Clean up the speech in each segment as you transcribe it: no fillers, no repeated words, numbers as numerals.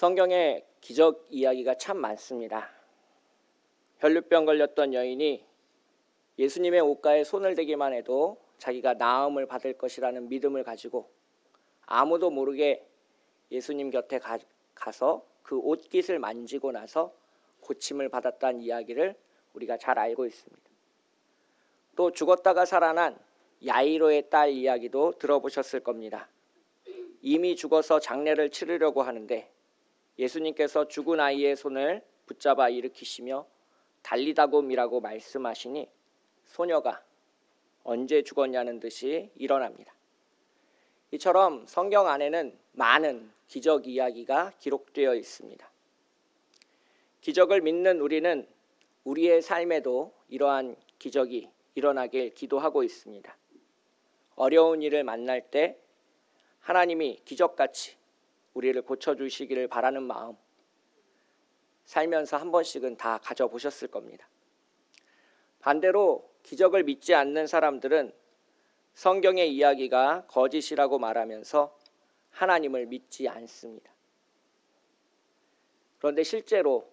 성경에 기적 이야기가 참 많습니다. 혈루병 걸렸던 여인이 예수님의 옷가에 손을 대기만 해도 자기가 나음을 받을 것이라는 믿음을 가지고 아무도 모르게 예수님 곁에 가서 그 옷깃을 만지고 나서 고침을 받았다는 이야기를 우리가 잘 알고 있습니다. 또 죽었다가 살아난 야이로의 딸 이야기도 들어보셨을 겁니다. 이미 죽어서 장례를 치르려고 하는데 예수님께서 죽은 아이의 손을 붙잡아 일으키시며 달리다굼이라고 말씀하시니 소녀가 언제 죽었냐는 듯이 일어납니다. 이처럼 성경 안에는 많은 기적 이야기가 기록되어 있습니다. 기적을 믿는 우리는 우리의 삶에도 이러한 기적이 일어나길 기도하고 있습니다. 어려운 일을 만날 때 하나님이 기적같이 우리를 고쳐주시기를 바라는 마음, 살면서 한 번씩은 다 가져보셨을 겁니다. 반대로 기적을 믿지 않는 사람들은 성경의 이야기가 거짓이라고 말하면서 하나님을 믿지 않습니다. 그런데 실제로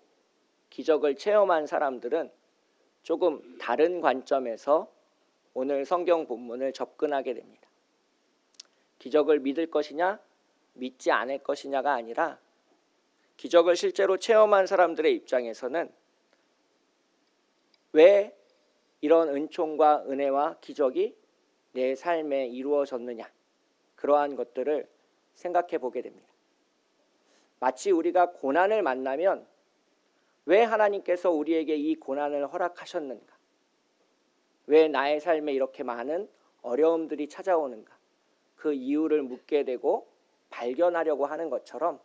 기적을 체험한 사람들은 조금 다른 관점에서 오늘 성경 본문을 접근하게 됩니다. 기적을 믿을 것이냐 믿지 않을 것이냐가 아니라 기적을 실제로 체험한 사람들의 입장에서는 왜 이런 은총과 은혜와 기적이 내 삶에 이루어졌느냐, 그러한 것들을 생각해 보게 됩니다. 마치 우리가 고난을 만나면 왜 하나님께서 우리에게 이 고난을 허락하셨는가, 왜 나의 삶에 이렇게 많은 어려움들이 찾아오는가, 그 이유를 묻게 되고 발견하려고 하는 것처럼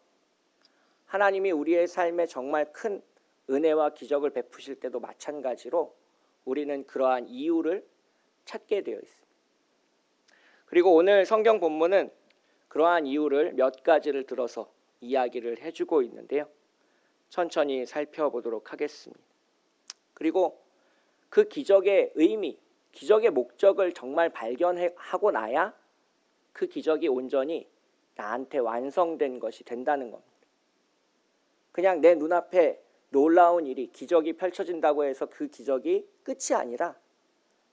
하나님이 우리의 삶에 정말 큰 은혜와 기적을 베푸실 때도 마찬가지로 우리는 그러한 이유를 찾게 되어 있습니다. 그리고 오늘 성경 본문은 그러한 이유를 몇 가지를 들어서 이야기를 해주고 있는데요. 천천히 살펴보도록 하겠습니다. 그리고 그 기적의 의미, 기적의 목적을 정말 발견하고 나야 그 기적이 온전히 나한테 완성된 것이 된다는 겁니다. 그냥 내 눈앞에 놀라운 일이, 기적이 펼쳐진다고 해서 그 기적이 끝이 아니라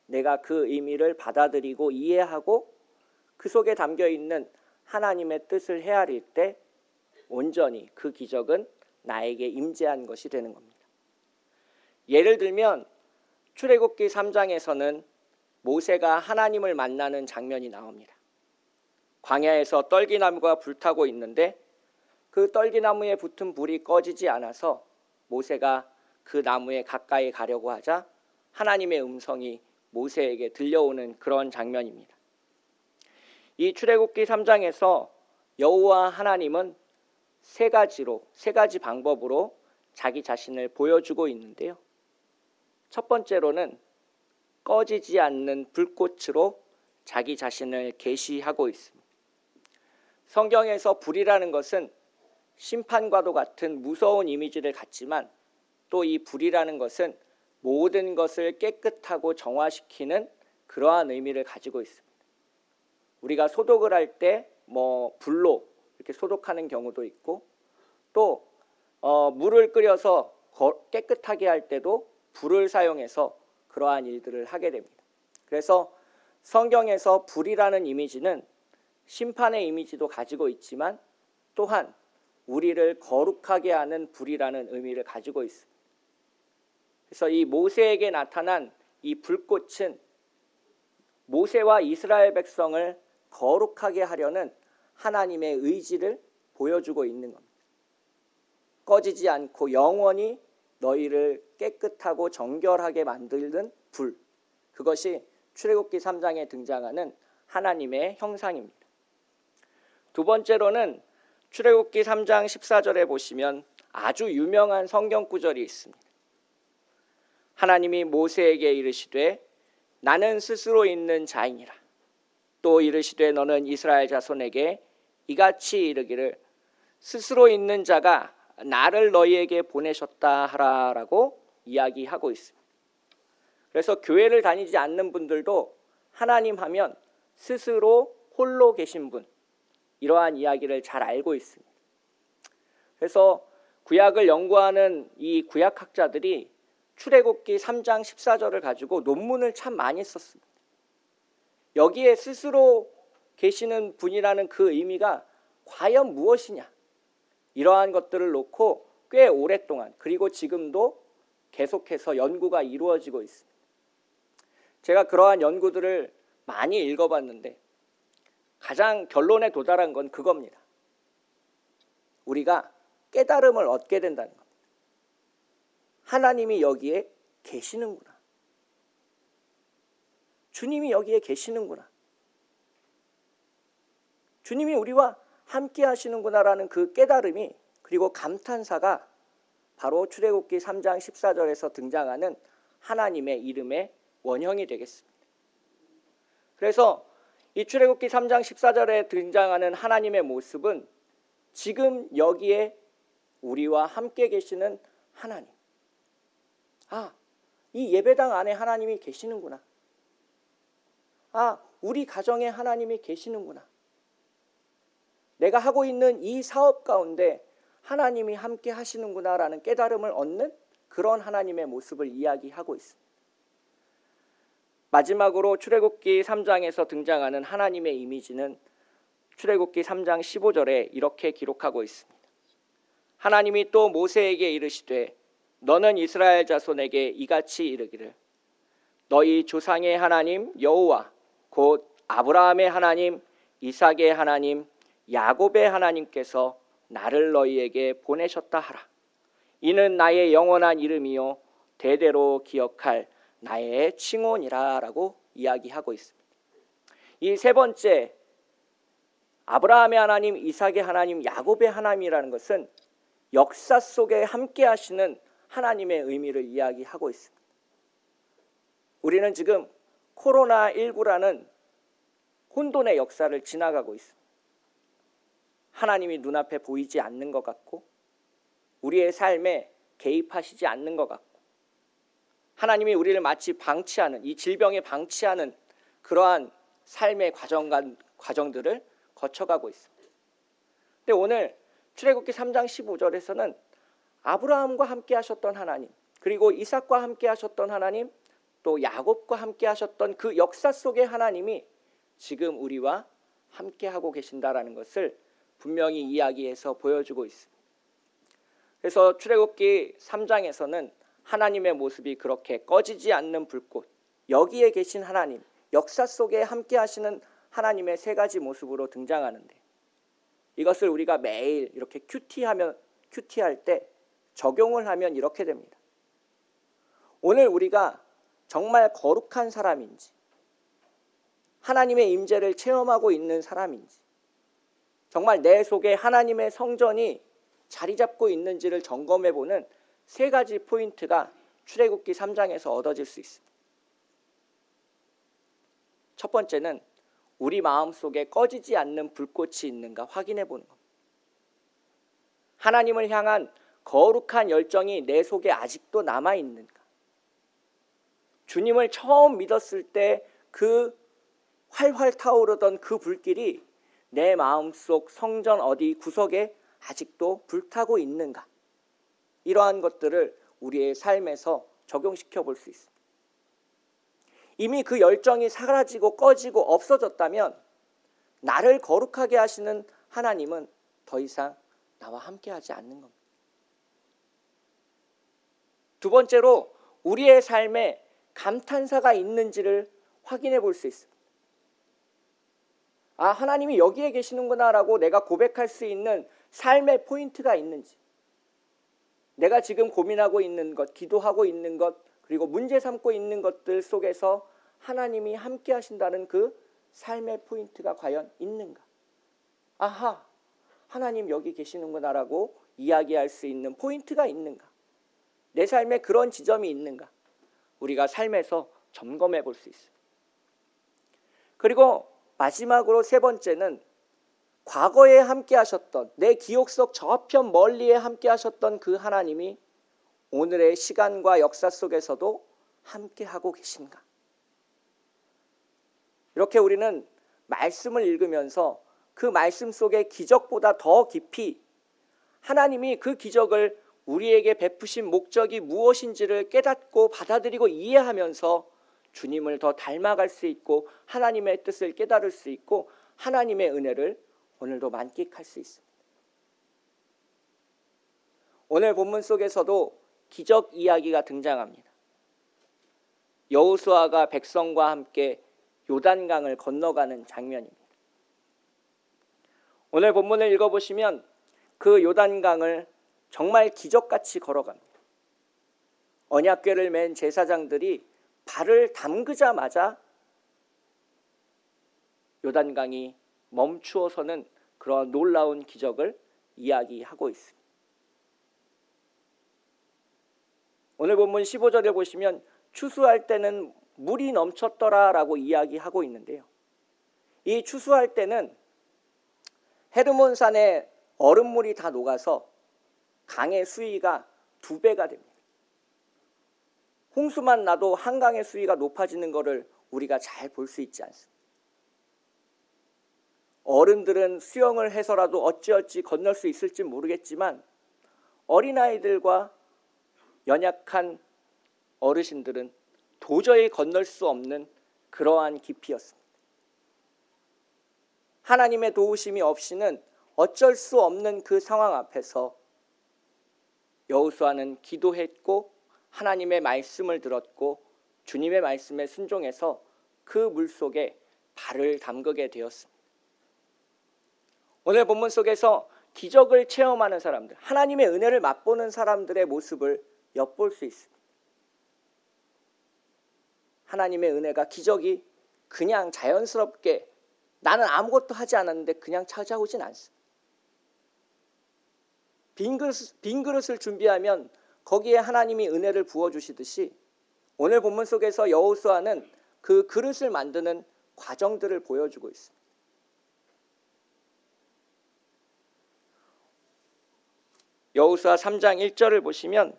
내가 그 의미를 받아들이고 이해하고 그 속에 담겨있는 하나님의 뜻을 헤아릴 때 온전히 그 기적은 나에게 임재한 것이 되는 겁니다. 예를 들면 출애굽기 3장에서는 모세가 하나님을 만나는 장면이 나옵니다. 광야에서 떨기나무가 불타고 있는데 그 떨기나무에 붙은 불이 꺼지지 않아서 모세가 그 나무에 가까이 가려고 하자 하나님의 음성이 모세에게 들려오는 그런 장면입니다. 이 출애굽기 3장에서 여호와 하나님은 세 가지 방법으로 자기 자신을 보여주고 있는데요. 첫 번째로는 꺼지지 않는 불꽃으로 자기 자신을 계시하고 있습니다. 성경에서 불이라는 것은 심판과도 같은 무서운 이미지를 갖지만 또 이 불이라는 것은 모든 것을 깨끗하고 정화시키는 그러한 의미를 가지고 있습니다. 우리가 소독을 할 때 불로 이렇게 소독하는 경우도 있고 또 물을 끓여서 깨끗하게 할 때도 불을 사용해서 그러한 일들을 하게 됩니다. 그래서 성경에서 불이라는 이미지는 심판의 이미지도 가지고 있지만 또한 우리를 거룩하게 하는 불이라는 의미를 가지고 있습니다. 그래서 이 모세에게 나타난 이 불꽃은 모세와 이스라엘 백성을 거룩하게 하려는 하나님의 의지를 보여주고 있는 겁니다. 꺼지지 않고 영원히 너희를 깨끗하고 정결하게 만드는 불, 그것이 출애굽기 3장에 등장하는 하나님의 형상입니다. 두 번째로는 출애굽기 3장 14절에 보시면 아주 유명한 성경 구절이 있습니다. 하나님이 모세에게 이르시되 나는 스스로 있는 자이니라. 또 이르시되 너는 이스라엘 자손에게 이같이 이르기를 스스로 있는 자가 나를 너희에게 보내셨다 하라라고 이야기하고 있습니다. 그래서 교회를 다니지 않는 분들도 하나님 하면 스스로 홀로 계신 분, 이러한 이야기를 잘 알고 있습니다. 그래서 구약을 연구하는 이 구약학자들이 출애굽기 3장 14절을 가지고 논문을 참 많이 썼습니다. 여기에 스스로 계시는 분이라는 그 의미가 과연 무엇이냐, 이러한 것들을 놓고 꽤 오랫동안, 그리고 지금도 계속해서 연구가 이루어지고 있습니다. 제가 그러한 연구들을 많이 읽어봤는데 가장 결론에 도달한 건 그겁니다. 우리가 깨달음을 얻게 된다는 겁니다. 하나님이 여기에 계시는구나. 주님이 여기에 계시는구나. 주님이 우리와 함께 하시는구나라는 그 깨달음이, 그리고 감탄사가 바로 출애굽기 3장 14절에서 등장하는 하나님의 이름의 원형이 되겠습니다. 그래서 이 출애굽기 3장 14절에 등장하는 하나님의 모습은 지금 여기에 우리와 함께 계시는 하나님. 이 예배당 안에 하나님이 계시는구나. 우리 가정에 하나님이 계시는구나. 내가 하고 있는 이 사업 가운데 하나님이 함께 하시는구나라는 깨달음을 얻는 그런 하나님의 모습을 이야기하고 있습니다. 마지막으로 출애굽기 3장에서 등장하는 하나님의 이미지는 출애굽기 3장 15절에 이렇게 기록하고 있습니다. 하나님이 또 모세에게 이르시되 너는 이스라엘 자손에게 이같이 이르기를 너희 조상의 하나님 여호와 곧 아브라함의 하나님, 이삭의 하나님, 야곱의 하나님께서 나를 너희에게 보내셨다 하라. 이는 나의 영원한 이름이요 대대로 기억할 나의 칭호니라 라고 이야기하고 있습니다. 이 세 번째 아브라함의 하나님, 이삭의 하나님, 야곱의 하나님이라는 것은 역사 속에 함께 하시는 하나님의 의미를 이야기하고 있습니다. 우리는 지금 코로나19라는 혼돈의 역사를 지나가고 있습니다. 하나님이 눈앞에 보이지 않는 것 같고 우리의 삶에 개입하시지 않는 것 같고 하나님이 우리를 마치 방치하는, 이 질병에 방치하는 그러한 삶의 과정들을 거쳐가고 있습니다. 근데 오늘 출애굽기 3장 15절에서는 아브라함과 함께 하셨던 하나님, 그리고 이삭과 함께 하셨던 하나님, 또 야곱과 함께 하셨던 그 역사 속의 하나님이 지금 우리와 함께 하고 계신다라는 것을 분명히 이야기해서 보여주고 있습니다. 그래서 출애굽기 3장에서는 하나님의 모습이 그렇게 꺼지지 않는 불꽃, 여기에 계신 하나님, 역사 속에 함께 하시는 하나님의 세 가지 모습으로 등장하는데 이것을 우리가 매일 이렇게 큐티할 때 적용을 하면 이렇게 됩니다. 오늘 우리가 정말 거룩한 사람인지, 하나님의 임재를 체험하고 있는 사람인지, 정말 내 속에 하나님의 성전이 자리 잡고 있는지를 점검해보는 세 가지 포인트가 출애굽기 3장에서 얻어질 수 있습니다. 첫 번째는 우리 마음속에 꺼지지 않는 불꽃이 있는가 확인해 보는 겁니다. 하나님을 향한 거룩한 열정이 내 속에 아직도 남아있는가. 주님을 처음 믿었을 때 그 활활 타오르던 그 불길이 내 마음속 성전 어디 구석에 아직도 불타고 있는가. 이러한 것들을 우리의 삶에서 적용시켜 볼 수 있습니다. 이미 그 열정이 사라지고 꺼지고 없어졌다면 나를 거룩하게 하시는 하나님은 더 이상 나와 함께 하지 않는 겁니다. 두 번째로 우리의 삶에 감탄사가 있는지를 확인해 볼 수 있습니다. 하나님이 여기에 계시는구나 라고 내가 고백할 수 있는 삶의 포인트가 있는지, 내가 지금 고민하고 있는 것, 기도하고 있는 것, 그리고 문제 삼고 있는 것들 속에서 하나님이 함께 하신다는 그 삶의 포인트가 과연 있는가. 하나님 여기 계시는구나 라고 이야기할 수 있는 포인트가 있는가. 내 삶에 그런 지점이 있는가. 우리가 삶에서 점검해 볼 수 있습니다. 그리고 마지막으로 세 번째는 과거에 함께 하셨던, 내 기억 속 저편 멀리에 함께 하셨던 그 하나님이 오늘의 시간과 역사 속에서도 함께 하고 계신가. 이렇게 우리는 말씀을 읽으면서 그 말씀 속에 기적보다 더 깊이 하나님이 그 기적을 우리에게 베푸신 목적이 무엇인지를 깨닫고 받아들이고 이해하면서 주님을 더 닮아갈 수 있고 하나님의 뜻을 깨달을 수 있고 하나님의 은혜를 오늘도 만끽할 수 있습니다. 오늘 본문 속에서도 기적 이야기가 등장합니다. 여호수아가 백성과 함께 요단강을 건너가는 장면입니다. 오늘 본문을 읽어보시면 그 요단강을 정말 기적같이 걸어갑니다. 언약궤를 맨 제사장들이 발을 담그자마자 요단강이 멈추어서는 그런 놀라운 기적을 이야기하고 있습니다. 오늘 본문 15절에 보시면 추수할 때는 물이 넘쳤더라라고 이야기하고 있는데요. 이 추수할 때는 헤르몬산에 얼음물이 다 녹아서 강의 수위가 2배가 됩니다. 홍수만 나도 한강의 수위가 높아지는 것을 우리가 잘 볼 수 있지 않습니다. 어른들은 수영을 해서라도 어찌어찌 건널 수 있을지 모르겠지만 어린아이들과 연약한 어르신들은 도저히 건널 수 없는 그러한 깊이였습니다. 하나님의 도우심이 없이는 어쩔 수 없는 그 상황 앞에서 여호수아는 기도했고 하나님의 말씀을 들었고 주님의 말씀에 순종해서 그 물속에 발을 담그게 되었습니다. 오늘 본문 속에서 기적을 체험하는 사람들, 하나님의 은혜를 맛보는 사람들의 모습을 엿볼 수 있습니다. 하나님의 은혜가 기적이 그냥 자연스럽게 나는 아무것도 하지 않았는데 그냥 찾아오진 않습니다. 빈 그릇을 준비하면 거기에 하나님이 은혜를 부어주시듯이 오늘 본문 속에서 여호수아는 그 그릇을 만드는 과정들을 보여주고 있습니다. 여호수아 3장 1절을 보시면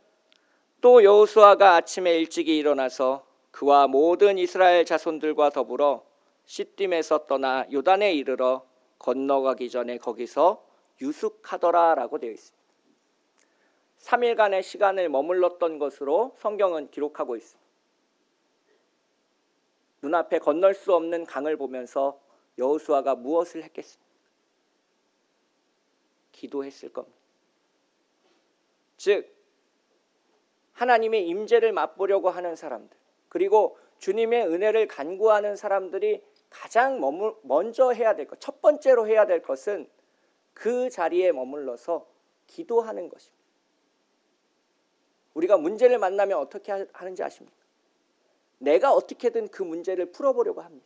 또 여호수아가 아침에 일찍이 일어나서 그와 모든 이스라엘 자손들과 더불어 시딤에서 떠나 요단에 이르러 건너가기 전에 거기서 유숙하더라라고 되어 있습니다. 3일간의 시간을 머물렀던 것으로 성경은 기록하고 있습니다. 눈앞에 건널 수 없는 강을 보면서 여호수아가 무엇을 했겠습니까? 기도했을 겁니다. 즉 하나님의 임재를 맛보려고 하는 사람들, 그리고 주님의 은혜를 간구하는 사람들이 가장 먼저 해야 될 것, 첫 번째로 해야 될 것은 그 자리에 머물러서 기도하는 것입니다. 우리가 문제를 만나면 어떻게 하는지 아십니까? 내가 어떻게든 그 문제를 풀어보려고 합니다.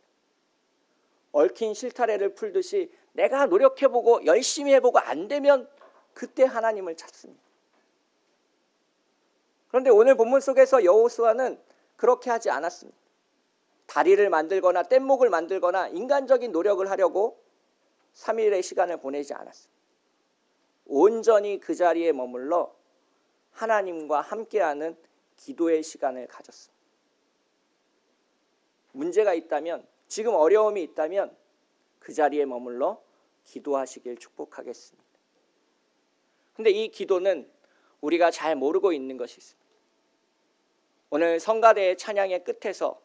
얽힌 실타래를 풀듯이 내가 노력해보고 열심히 해보고 안 되면 그때 하나님을 찾습니다. 그런데 오늘 본문 속에서 여호수아는 그렇게 하지 않았습니다. 다리를 만들거나 뗏목을 만들거나 인간적인 노력을 하려고 3일의 시간을 보내지 않았습니다. 온전히 그 자리에 머물러 하나님과 함께하는 기도의 시간을 가졌습니다. 문제가 있다면, 지금 어려움이 있다면 그 자리에 머물러 기도하시길 축복하겠습니다. 그런데 이 기도는 우리가 잘 모르고 있는 것이 있습니다. 오늘 성가대의 찬양의 끝에서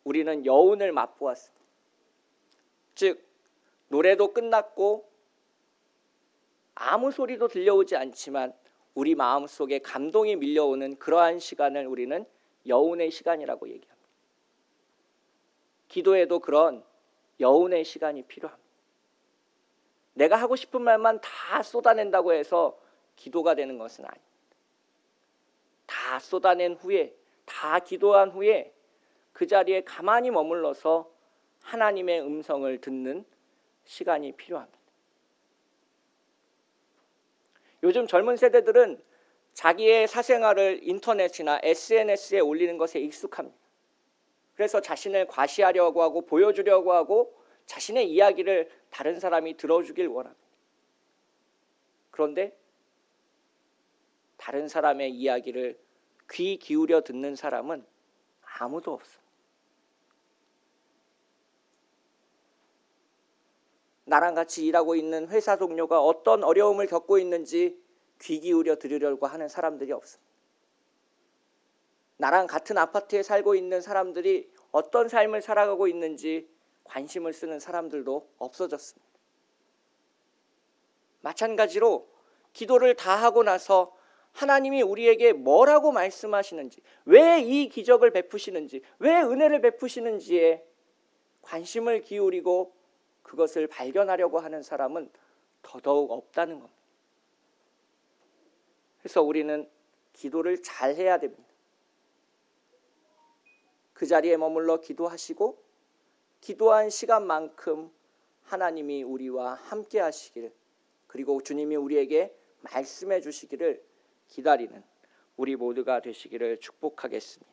우리는 여운을 맛보았습니다. 즉 노래도 끝났고 아무 소리도 들려오지 않지만 우리 마음속에 감동이 밀려오는 그러한 시간을 우리는 여운의 시간이라고 얘기합니다. 기도에도 그런 여운의 시간이 필요합니다. 내가 하고 싶은 말만 다 쏟아낸다고 해서 기도가 되는 것은 아닙니다. 다 쏟아낸 후에, 다 기도한 후에 그 자리에 가만히 머물러서 하나님의 음성을 듣는 시간이 필요합니다. 요즘 젊은 세대들은 자기의 사생활을 인터넷이나 SNS에 올리는 것에 익숙합니다. 그래서 자신을 과시하려고 하고 보여주려고 하고 자신의 이야기를 다른 사람이 들어주길 원합니다. 그런데 다른 사람의 이야기를 귀 기울여 듣는 사람은 아무도 없습니다. 나랑 같이 일하고 있는 회사 동료가 어떤 어려움을 겪고 있는지 귀 기울여 들으려고 하는 사람들이 없습니다. 나랑 같은 아파트에 살고 있는 사람들이 어떤 삶을 살아가고 있는지 관심을 쓰는 사람들도 없어졌습니다. 마찬가지로 기도를 다 하고 나서 하나님이 우리에게 뭐라고 말씀하시는지, 왜 이 기적을 베푸시는지, 왜 은혜를 베푸시는지에 관심을 기울이고 그것을 발견하려고 하는 사람은 더더욱 없다는 겁니다. 그래서 우리는 기도를 잘 해야 됩니다. 그 자리에 머물러 기도하시고 기도한 시간만큼 하나님이 우리와 함께 하시길, 그리고 주님이 우리에게 말씀해 주시기를 기다리는 우리 모두가 되시기를 축복하겠습니다.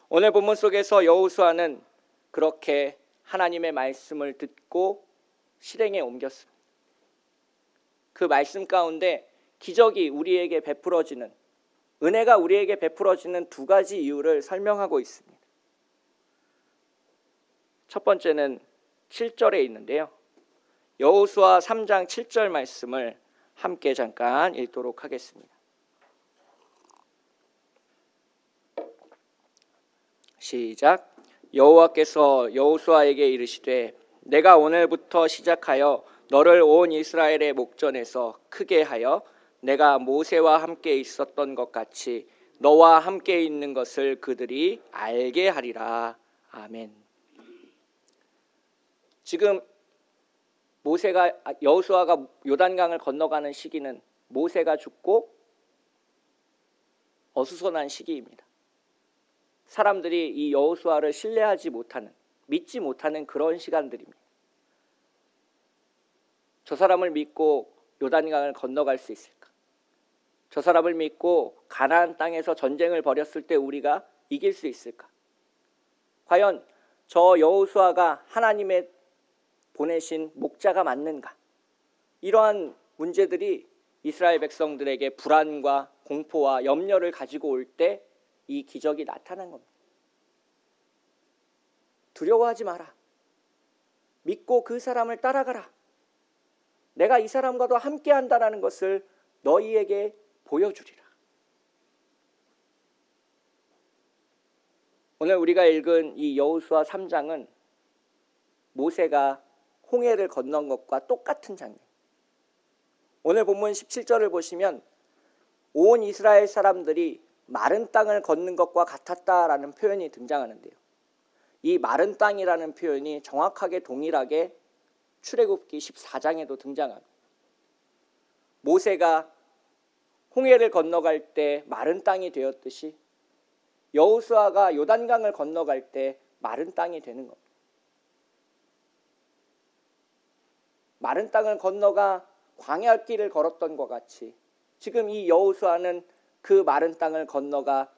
오늘 본문 속에서 여호수아는 그렇게 하나님의 말씀을 듣고 실행에 옮겼습니다. 그 말씀 가운데 기적이 우리에게 베풀어지는, 은혜가 우리에게 베풀어지는 두 가지 이유를 설명하고 있습니다. 첫 번째는 7절에 있는데요. 여호수아 3장 7절 말씀을 함께 잠깐 읽도록 하겠습니다. 시작. 여호와께서 여호수아에게 이르시되 내가 오늘부터 시작하여 너를 온 이스라엘의 목전에서 크게 하여 내가 모세와 함께 있었던 것 같이 너와 함께 있는 것을 그들이 알게 하리라. 아멘. 지금 여호수아가 요단강을 건너가는 시기는 모세가 죽고 어수선한 시기입니다. 사람들이 이 여호수아를 신뢰하지 못하는, 믿지 못하는 그런 시간들입니다. 저 사람을 믿고 요단강을 건너갈 수 있을까? 저 사람을 믿고 가나안 땅에서 전쟁을 벌였을 때 우리가 이길 수 있을까? 과연 저 여호수아가 하나님의 보내신 목자가 맞는가? 이러한 문제들이 이스라엘 백성들에게 불안과 공포와 염려를 가지고 올 때 이 기적이 나타난 겁니다. 두려워하지 마라. 믿고 그 사람을 따라가라. 내가 이 사람과도 함께 한다라는 것을 너희에게 보여주리라. 오늘 우리가 읽은 이 여호수아 3장은 모세가 홍해를 건넌 것과 똑같은 장면. 오늘 본문 17절을 보시면 온 이스라엘 사람들이 마른 땅을 걷는 것과 같았다라는 표현이 등장하는데요. 이 마른 땅이라는 표현이 정확하게 동일하게 출애굽기 14장에도 등장합니다. 모세가 홍해를 건너갈 때 마른 땅이 되었듯이 여호수아가 요단강을 건너갈 때 마른 땅이 되는 겁니다. 마른 땅을 건너가 광야길을 걸었던 것 같이 지금 이 여호수아는 그 마른 땅을 건너가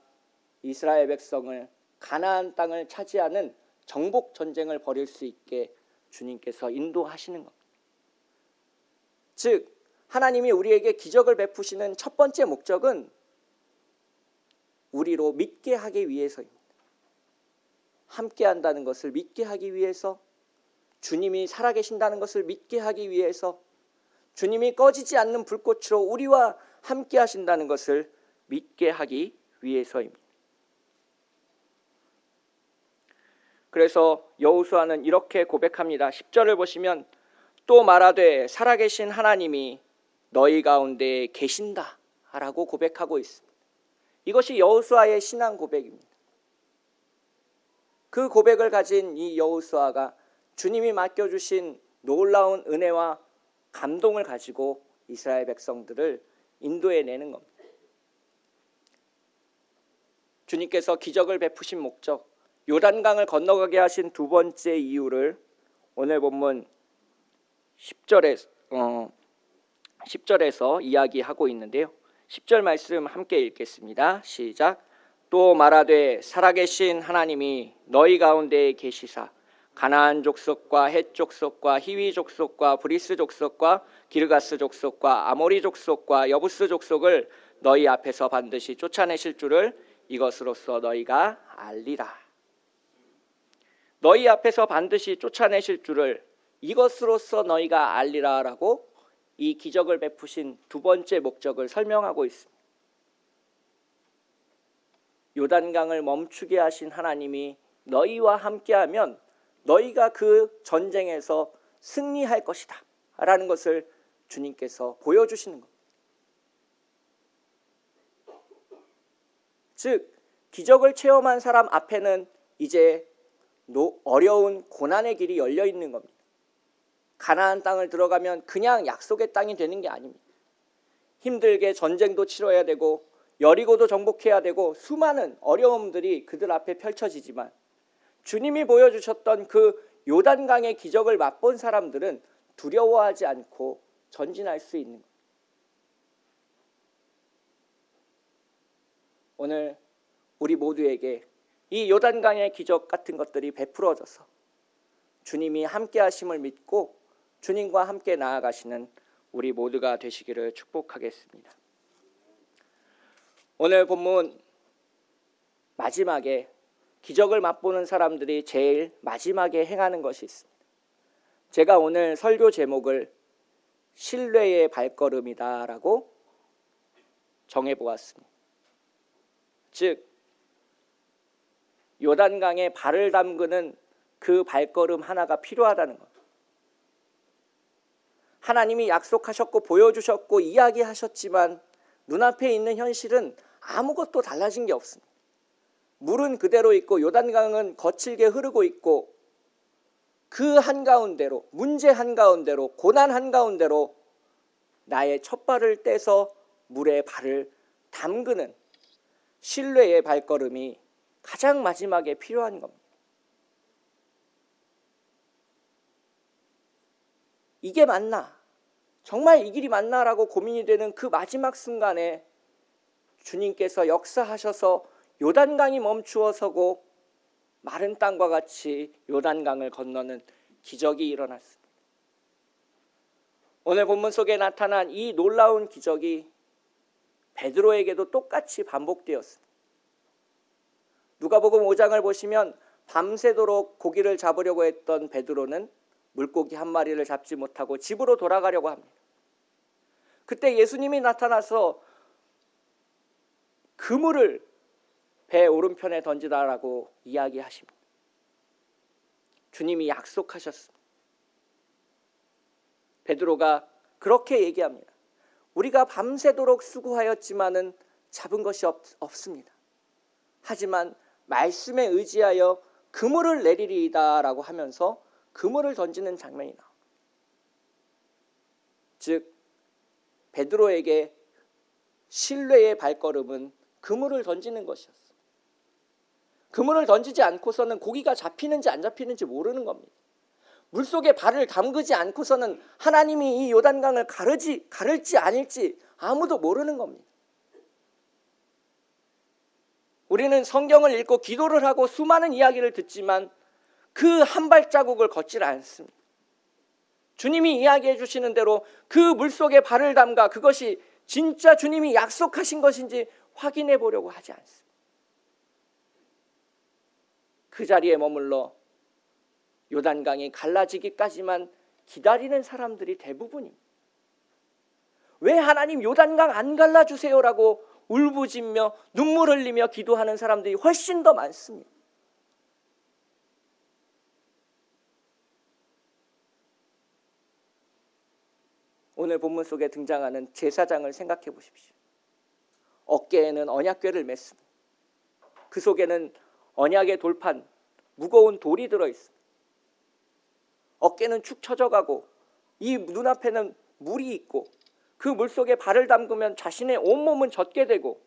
이스라엘 백성을 가나안 땅을 차지하는 정복 전쟁을 벌일 수 있게 주님께서 인도하시는 겁니다. 즉 하나님이 우리에게 기적을 베푸시는 첫 번째 목적은 우리로 믿게 하기 위해서입니다. 함께 한다는 것을 믿게 하기 위해서, 주님이 살아계신다는 것을 믿게 하기 위해서, 주님이 꺼지지 않는 불꽃으로 우리와 함께 하신다는 것을 믿게 하기 위해서입니다. 그래서 여호수아는 이렇게 고백합니다. 10절을 보시면 또 말하되 살아계신 하나님이 너희 가운데 계신다 라고 고백하고 있습니다. 이것이 여호수아의 신앙 고백입니다. 그 고백을 가진 이 여호수아가 주님이 맡겨주신 놀라운 은혜와 감동을 가지고 이스라엘 백성들을 인도해내는 겁니다. 주님께서 기적을 베푸신 목적, 요단강을 건너가게 하신 두 번째 이유를 오늘 본문 10절에서 이야기하고 있는데요. 10절 말씀 함께 읽겠습니다. 시작. 또 말하되 살아계신 하나님이 너희 가운데 계시사 가나안 족속과 헷 족속과 히위 족속과 브리스 족속과 기르가스 족속과 아모리 족속과 여부스 족속을 너희 앞에서 반드시 쫓아내실 줄을 이것으로써 너희가 알리라. 너희 앞에서 반드시 쫓아내실 줄을 이것으로써 너희가 알리라라고 이 기적을 베푸신 두 번째 목적을 설명하고 있습니다. 요단강을 멈추게 하신 하나님이 너희와 함께하면 너희가 그 전쟁에서 승리할 것이다 라는 것을 주님께서 보여주시는 겁니다. 즉 기적을 체험한 사람 앞에는 이제 어려운 고난의 길이 열려 있는 겁니다. 가나안 땅을 들어가면 그냥 약속의 땅이 되는 게 아닙니다. 힘들게 전쟁도 치러야 되고 여리고도 정복해야 되고 수많은 어려움들이 그들 앞에 펼쳐지지만 주님이 보여주셨던 그 요단강의 기적을 맛본 사람들은 두려워하지 않고 전진할 수 있는 겁니다. 오늘 우리 모두에게 이 요단강의 기적 같은 것들이 베풀어져서 주님이 함께 하심을 믿고 주님과 함께 나아가시는 우리 모두가 되시기를 축복하겠습니다. 오늘 본문 마지막에 기적을 맛보는 사람들이 제일 마지막에 행하는 것이 있습니다. 제가 오늘 설교 제목을 신뢰의 발걸음이다라고 정해보았습니다. 즉 요단강에 발을 담그는 그 발걸음 하나가 필요하다는 것. 하나님이 약속하셨고 보여주셨고 이야기하셨지만 눈앞에 있는 현실은 아무것도 달라진 게 없습니다. 물은 그대로 있고 요단강은 거칠게 흐르고 있고 그 한가운데로 문제 한가운데로 고난 한가운데로 나의 첫 발을 떼서 물에 발을 담그는 신뢰의 발걸음이 가장 마지막에 필요한 겁니다. 이게 맞나? 정말 이 길이 맞나라고 고민이 되는 그 마지막 순간에 주님께서 역사하셔서 요단강이 멈추어 서고 마른 땅과 같이 요단강을 건너는 기적이 일어났습니다. 오늘 본문 속에 나타난 이 놀라운 기적이 베드로에게도 똑같이 반복되었습니다. 누가복음 5장을 보시면 밤새도록 고기를 잡으려고 했던 베드로는 물고기 한 마리를 잡지 못하고 집으로 돌아가려고 합니다. 그때 예수님이 나타나서 그물을 배 오른편에 던지라라고 이야기하십니다. 주님이 약속하셨습니다. 베드로가 그렇게 얘기합니다. 우리가 밤새도록 수고하였지만은 잡은 것이 없습니다. 하지만 말씀에 의지하여 그물을 내리리이다라고 하면서 그물을 던지는 장면이 나옵니다. 즉 베드로에게 신뢰의 발걸음은 그물을 던지는 것이었습니다. 그물을 던지지 않고서는 고기가 잡히는지 안 잡히는지 모르는 겁니다. 물속에 발을 담그지 않고서는 하나님이 이 요단강을 가를지 아닐지 아무도 모르는 겁니다. 우리는 성경을 읽고 기도를 하고 수많은 이야기를 듣지만 그 한 발자국을 걷질 않습니다. 주님이 이야기해 주시는 대로 그 물속에 발을 담가 그것이 진짜 주님이 약속하신 것인지 확인해 보려고 하지 않습니다. 그 자리에 머물러 요단강이 갈라지기까지만 기다리는 사람들이 대부분입니다. 왜 하나님 요단강 안 갈라주세요라고 울부짖며 눈물 흘리며 기도하는 사람들이 훨씬 더 많습니다. 오늘 본문 속에 등장하는 제사장을 생각해 보십시오. 어깨에는 언약궤를 맸습니다. 그 속에는 언약의 돌판, 무거운 돌이 들어있습니다. 어깨는 축 처져가고 이 눈앞에는 물이 있고 그 물속에 발을 담그면 자신의 온몸은 젖게 되고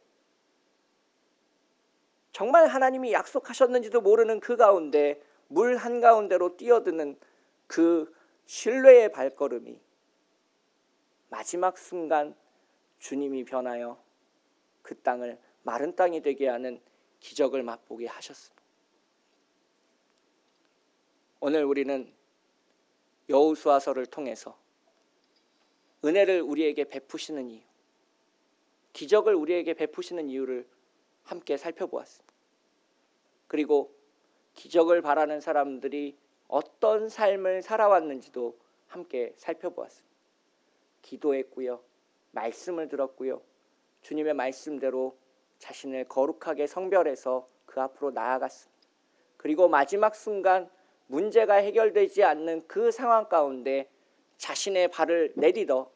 정말 하나님이 약속하셨는지도 모르는 그 가운데 물 한가운데로 뛰어드는 그 신뢰의 발걸음이 마지막 순간 주님이 변하여 그 땅을 마른 땅이 되게 하는 기적을 맛보게 하셨습니다. 오늘 우리는 여호수아서를 통해서 은혜를 우리에게 베푸시는 이유, 기적을 우리에게 베푸시는 이유를 함께 살펴보았습니다. 그리고 기적을 바라는 사람들이 어떤 삶을 살아왔는지도 함께 살펴보았습니다. 기도했고요. 말씀을 들었고요. 주님의 말씀대로 자신을 거룩하게 성별해서 그 앞으로 나아갔습니다. 그리고 마지막 순간 문제가 해결되지 않는 그 상황 가운데 자신의 발을 내딛어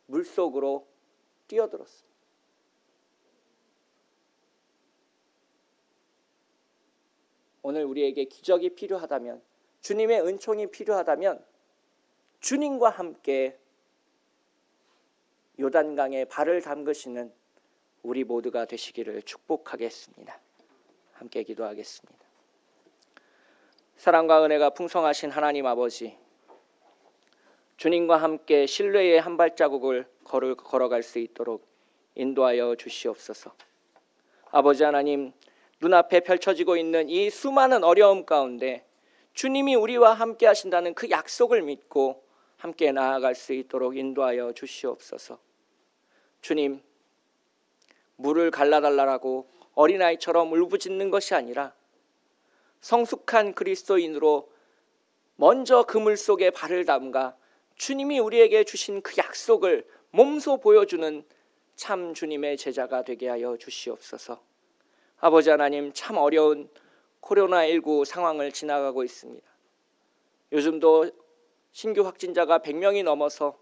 물속으로 뛰어들었습니다. 오늘 우리에게 기적이 필요하다면, 주님의 은총이 필요하다면 주님과 함께 요단강에 발을 담그시는 우리 모두가 되시기를 축복하겠습니다. 함께 기도하겠습니다. 사랑과 은혜가 풍성하신 하나님 아버지, 주님과 함께 신뢰의 한 발자국을 걸어갈 수 있도록 인도하여 주시옵소서. 아버지 하나님, 눈앞에 펼쳐지고 있는 이 수많은 어려움 가운데 주님이 우리와 함께 하신다는 그 약속을 믿고 함께 나아갈 수 있도록 인도하여 주시옵소서. 주님, 물을 갈라달라고 어린아이처럼 울부짖는 것이 아니라 성숙한 그리스도인으로 먼저 그 물속에 발을 담가 주님이 우리에게 주신 그 약속을 몸소 보여주는 참 주님의 제자가 되게 하여 주시옵소서. 아버지 하나님, 참 어려운 코로나19 상황을 지나가고 있습니다. 요즘도 신규 확진자가 100명이 넘어서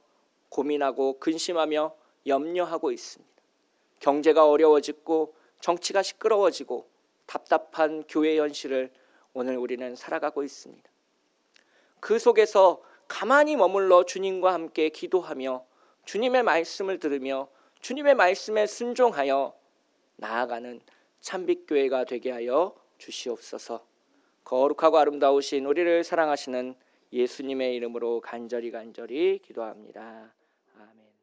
고민하고 근심하며 염려하고 있습니다. 경제가 어려워지고 정치가 시끄러워지고 답답한 교회 현실을 오늘 우리는 살아가고 있습니다. 그 속에서 가만히 머물러 주님과 함께 기도하며 주님의 말씀을 들으며 주님의 말씀에 순종하여 나아가는 참빛교회가 되게 하여 주시옵소서. 거룩하고 아름다우신 우리를 사랑하시는 예수님의 이름으로 간절히 기도합니다. 아멘.